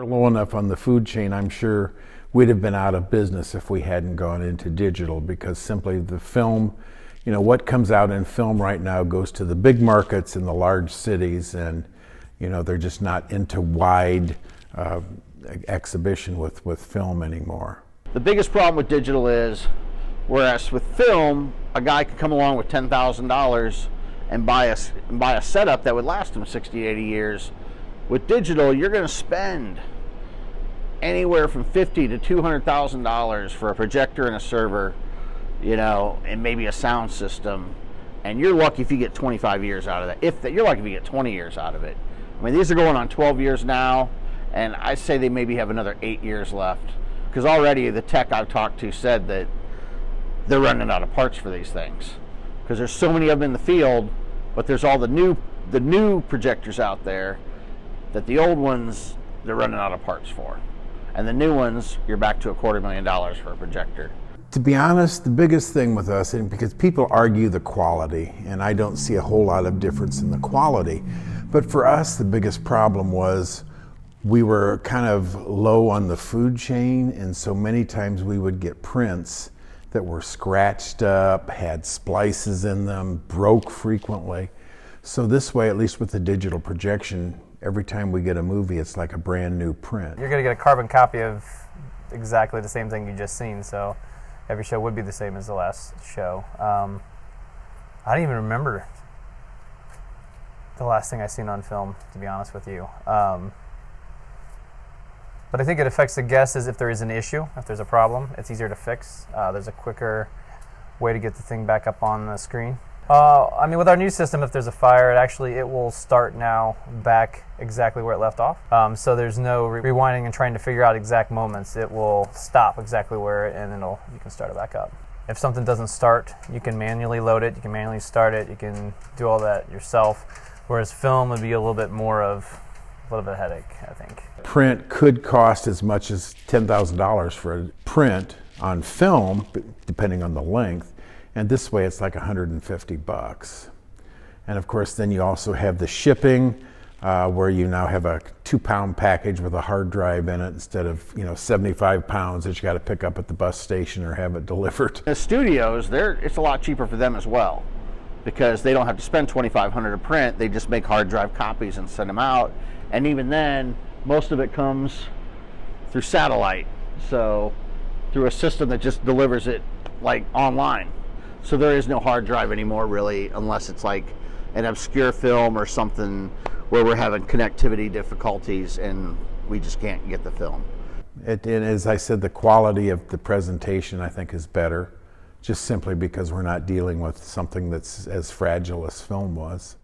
low enough on the food chain, I'm sure we'd have been out of business if we hadn't gone into digital, because simply the film, what comes out in film right now goes to the big markets in the large cities, and they're just not into wide exhibition with film anymore. The biggest problem with digital is, whereas with film, a guy could come along with $10,000 and buy a setup that would last him 60, 80 years. With digital, you're going to spend anywhere from $50,000 to $200,000 for a projector and a server, and maybe a sound system. And you're lucky if you get 25 years out of that. You're lucky if you get 20 years out of it. I mean, these are going on 12 years now, and I say they maybe have another 8 years left. Because already the tech I've talked to said that they're running out of parts for these things. Because there's so many of them in the field, but there's all the new projectors out there that the old ones, they're running out of parts for. And the new ones, you're back to $250,000 for a projector. To be honest, the biggest thing with us, and because people argue the quality, and I don't see a whole lot of difference in the quality, but for us the biggest problem was we were kind of low on the food chain, and so many times we would get prints that were scratched up, had splices in them, broke frequently. So this way, at least with the digital projection, every time we get a movie, it's like a brand new print. You're going to get a carbon copy of exactly the same thing you just seen, so every show would be the same as the last show. I don't even remember the last thing I seen on film, to be honest with you. But I think it affects the guests as if there is an issue, if there's a problem, it's easier to fix. There's a quicker way to get the thing back up on the screen. I mean, with our new system, if there's a fire, it will start now back exactly where it left off. So there's no rewinding and trying to figure out exact moments. It will stop exactly where and you can start it back up. If something doesn't start, you can manually load it, you can manually start it, you can do all that yourself. Whereas film would be a little bit of a headache, I think. Print could cost as much as $10,000 for a print on film, depending on the length. And this way it's like $150. And of course then you also have the shipping, where you now have a 2-pound package with a hard drive in it instead of 75 pounds that you got to pick up at the bus station or have it delivered. The studios, it's a lot cheaper for them as well, because they don't have to spend $2,500 a print. They just make hard drive copies and send them out. And even then, most of it comes through satellite, so through a system that just delivers it like online. So there is no hard drive anymore, really, unless it's like an obscure film or something where we're having connectivity difficulties and we just can't get the film. And as I said, the quality of the presentation, I think, is better, just simply because we're not dealing with something that's as fragile as film was.